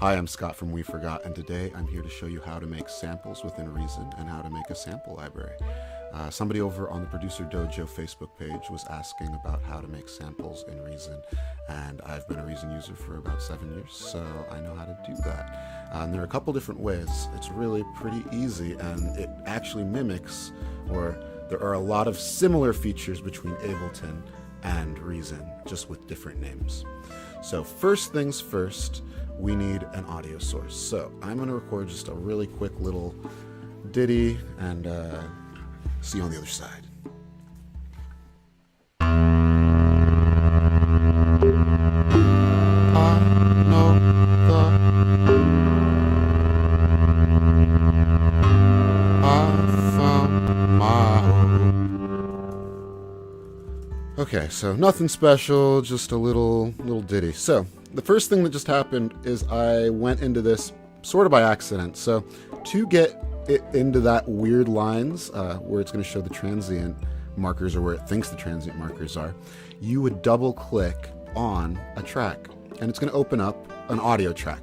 Hi, I'm Scott from We Forgot, and today I'm here to show you how to make samples within Reason and how to make a sample library. Somebody over on the Producer Dojo Facebook page was asking about how to make samples in Reason, and I've been a Reason user for about 7 years, so I know how to do that. And there are a couple different ways. It's really pretty easy, and it actually mimics, or there are a lot of similar features between Ableton and Reason, just with different names. So first things first, we need an audio source. So I'm going to record just a really quick little ditty and see you on the other side. I know I found my home. Okay, so nothing special, just a little ditty. So the first thing that just happened is I went into this sort of by accident. So to get it into that weird lines where it's going to show the transient markers, or where it thinks the transient markers are, you would double click on a track and it's going to open up an audio track.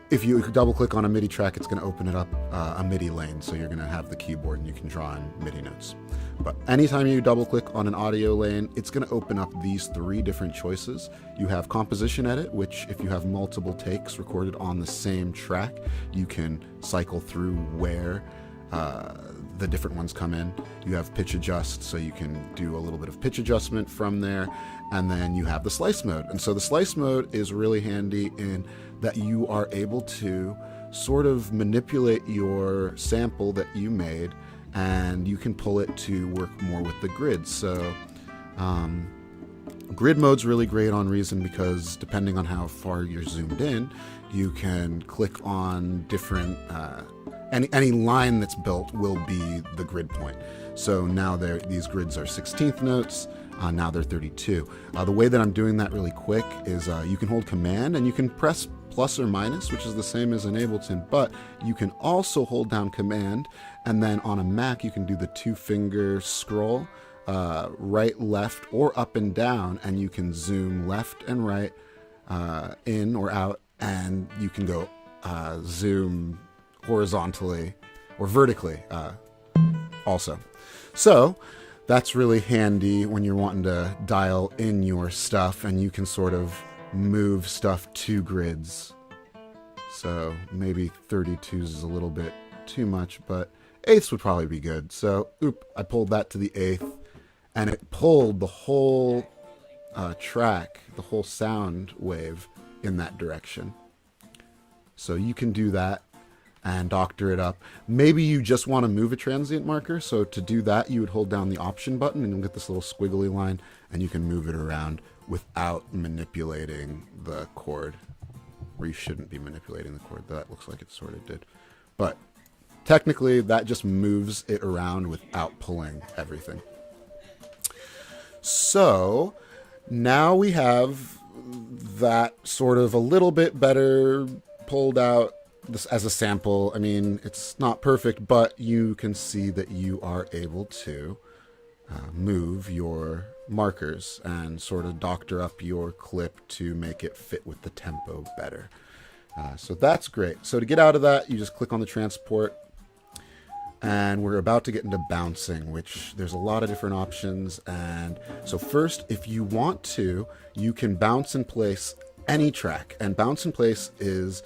If you double click on a MIDI track, it's going to open it up a MIDI lane, so you're going to have the keyboard and you can draw in MIDI notes. But anytime you double click on an audio lane, it's going to open up these three different choices. You have composition edit, which if you have multiple takes recorded on the same track, you can cycle through where the different ones come in. You have pitch adjust, so you can do a little bit of pitch adjustment from there. And then you have the slice mode. And so the slice mode is really handy in that you are able to sort of manipulate your sample that you made, and you can pull it to work more with the grid. So grid mode's really great on Reason because depending on how far you're zoomed in, you can click on different, any line that's built will be the grid point. So now these grids are 16th notes, now they're 32. The way that I'm doing that really quick is you can hold Command and you can press plus or minus, which is the same as in Ableton, but you can also hold down Command, and then on a Mac you can do the 2-finger scroll, right, left, or up and down, and you can zoom left and right, in or out, and you can go zoom horizontally or vertically also. So that's really handy when you're wanting to dial in your stuff, and you can sort of move stuff to grids. So maybe 32s is a little bit too much, but 8ths would probably be good. So I pulled that to the 8th, and it pulled the whole track, the whole sound wave in that direction. So you can do that and doctor it up. Maybe you just want to move a transient marker, so to do that you would hold down the option button and you'll get this little squiggly line, and you can move it around without manipulating the chord. Or you shouldn't be manipulating the chord. That looks like it sort of did. But technically that just moves it around without pulling everything. So now we have that sort of a little bit better pulled out this as a sample. I mean, it's not perfect, but you can see that you are able to move your markers and sort of doctor up your clip to make it fit with the tempo better. So that's great. So to get out of that, you just click on the transport, and we're about to get into bouncing, which there's a lot of different options. And so first, if you want to, you can bounce in place any track, and bounce in place is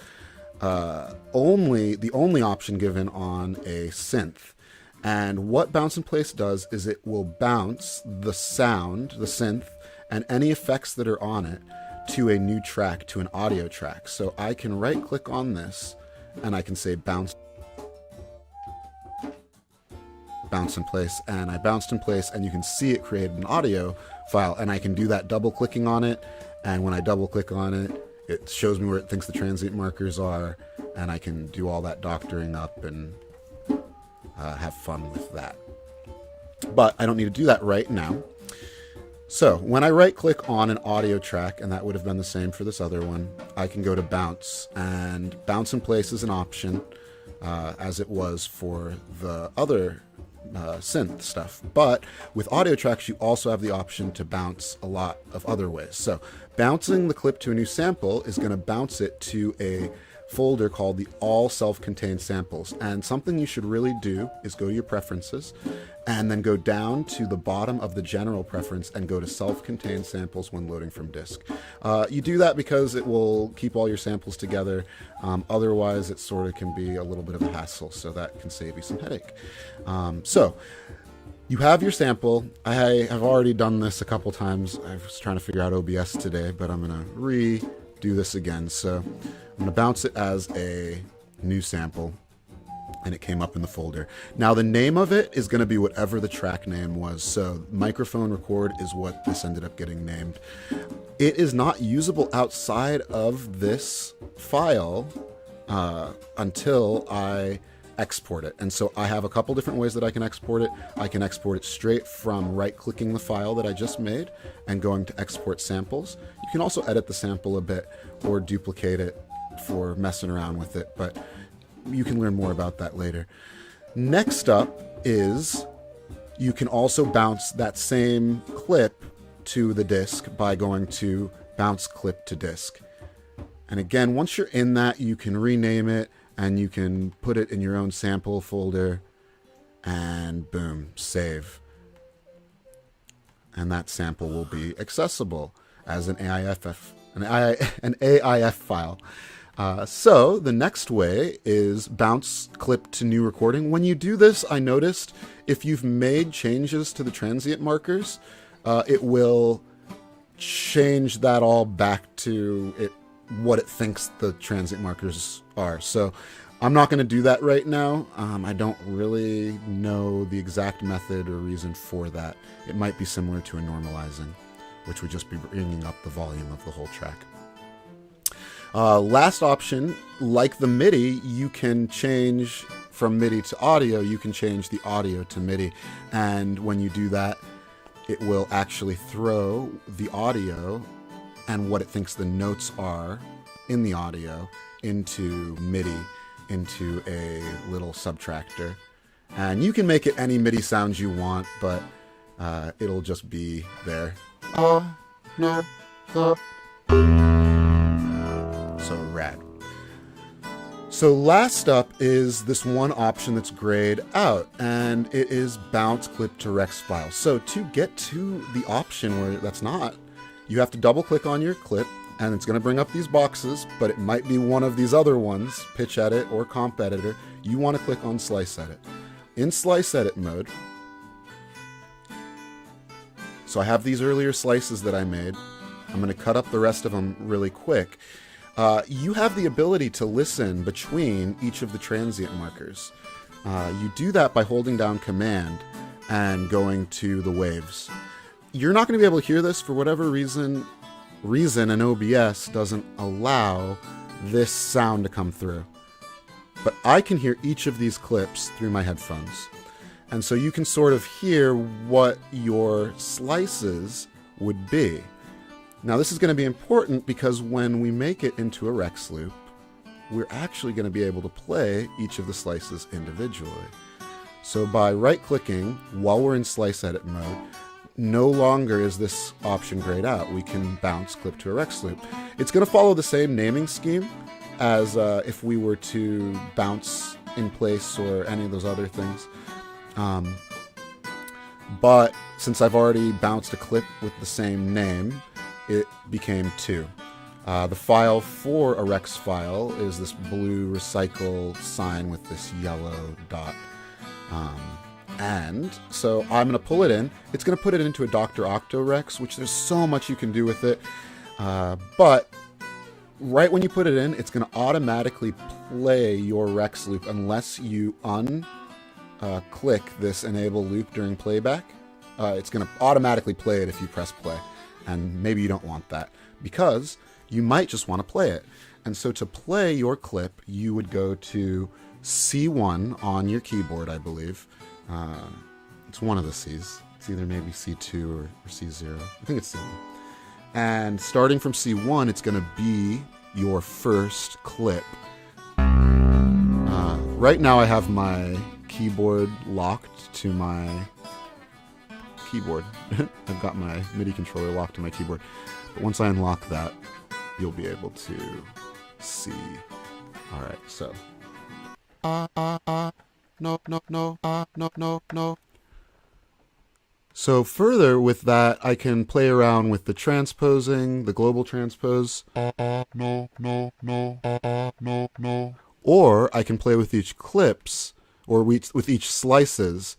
the only option given on a synth. And what bounce in place does is it will bounce the sound, the synth, and any effects that are on it to a new track, to an audio track. So I can right click on this and I can say bounce in place, and I bounced in place, and you can see it create an audio file, and I can do that double clicking on it, and when I double click on it, it shows me where it thinks the transient markers are, and I can do all that doctoring up and have fun with that. But I don't need to do that right now. So when I right click on an audio track, and that would have been the same for this other one, I can go to bounce, and bounce in place is an option as it was for the other synth stuff. But with audio tracks, you also have the option to bounce a lot of other ways. So Bouncing the clip to a new sample is going to bounce it to a folder called the all self-contained samples. And something you should really do is go to your preferences and then go down to the bottom of the general preference and go to self-contained samples when loading from disk. You do that because it will keep all your samples together. Otherwise, it sort of can be a little bit of a hassle, so that can save you some headache. So you have your sample. I have already done this a couple times. I was trying to figure out OBS today, but I'm going to redo this again. So I'm going to bounce it as a new sample, and it came up in the folder. Now the name of it is going to be whatever the track name was. So microphone record is what this ended up getting named. It is not usable outside of this file until I export it. And so I have a couple different ways that I can export it. I can export it straight from right-clicking the file that I just made and going to export samples. You can also edit the sample a bit or duplicate it for messing around with it, but you can learn more about that later. Next up is you can also bounce that same clip to the disk by going to bounce clip to disk. And again, once you're in that, you can rename it and you can put it in your own sample folder and boom, save. And that sample will be accessible as an AIF file. So the next way is bounce clip to new recording. When you do this, I noticed if you've made changes to the transient markers, it will change that all back to what it thinks the transient markers are. So I'm not going to do that right now. I don't really know the exact method or reason for that. It might be similar to a normalizing, which would just be bringing up the volume of the whole track. Last option, like the MIDI, you can change from MIDI to audio. You can change the audio to MIDI. And when you do that, it will actually throw the audio and what it thinks the notes are in the audio into MIDI, into a little subtractor. And you can make it any MIDI sounds you want, but it'll just be there. So rad. So last up is this one option that's grayed out, and it is bounce clip to Rex file. So to get to the option where that's not, you have to double click on your clip, and it's going to bring up these boxes, but it might be one of these other ones, pitch edit or comp editor. You want to click on slice edit. In slice edit mode, so I have these earlier slices that I made. I'm going to cut up the rest of them really quick. You have the ability to listen between each of the transient markers. You do that by holding down Command and going to the waves. You're not going to be able to hear this for whatever reason an OBS doesn't allow this sound to come through. But I can hear each of these clips through my headphones. And so you can sort of hear what your slices would be. Now this is going to be important because when we make it into a Rex loop, we're actually going to be able to play each of the slices individually. So by right-clicking while we're in slice edit mode, no longer is this option grayed out. We can bounce clip to a Rex loop. It's going to follow the same naming scheme as if we were to bounce in place or any of those other things. But since I've already bounced a clip with the same name, it became 2. The file for a Rex file is this blue recycle sign with this yellow dot. And so I'm going to pull it in. It's going to put it into a Dr. Octo Rex, which there's so much you can do with it. But right when you put it in, it's going to automatically play your Rex loop unless you click this enable loop during playback. It's going to automatically play it if you press play. And maybe you don't want that because you might just want to play it. And so to play your clip, you would go to C1 on your keyboard, I believe. It's one of the C's. It's either maybe C2 or C0. I think it's C1. And starting from C1, it's going to be your first clip. Right now I have my keyboard locked to my keyboard. I've got my MIDI controller locked to my keyboard. But once I unlock that, you'll be able to see. All right, so. No, no, no, no, no, no. So further with that, I can play around with the transposing, the global transpose. No, no, no, no, no. Or I can play with each clips, or with each slices,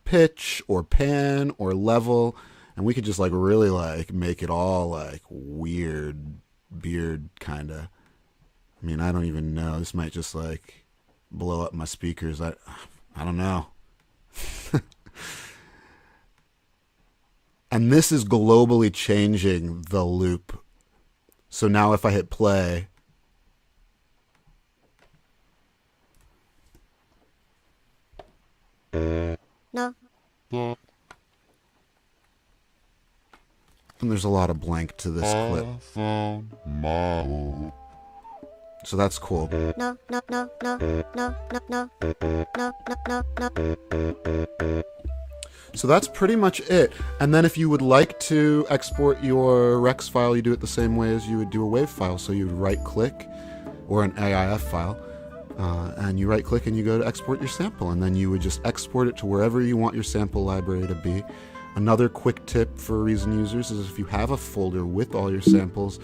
pitch or pan or level, and we could just like really like make it all like weird, beard kind of. I mean, I don't even know. This might just like blow up my speakers. I don't know. And this is globally changing the loop. So now if I hit play, No. and there's a lot of blank to this clip. So that's cool. No, no, no, no, no, no, no, no, no, no. So that's pretty much it. And then if you would like to export your Rex file, you do it the same way as you would do a WAV file. So you would right click, or an AIF file, and you right click and you go to export your sample, and then you would just export it to wherever you want your sample library to be. Another quick tip for Reason users is if you have a folder with all your samples,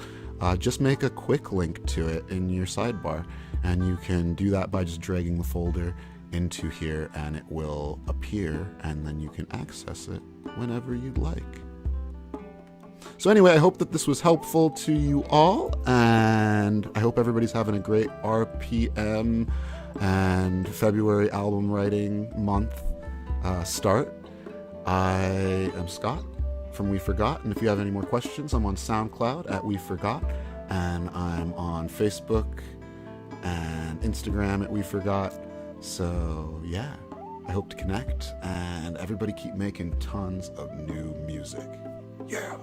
just make a quick link to it in your sidebar, and you can do that by just dragging the folder into here and it will appear, and then you can access it whenever you'd like. So anyway, I hope that this was helpful to you all, and I hope everybody's having a great RPM and February album writing month start. I am Scott from We Forgot, and if you have any more questions, I'm on SoundCloud at We Forgot, and I'm on Facebook and Instagram at We Forgot. So yeah, I hope to connect, and everybody keep making tons of new music. Yeah.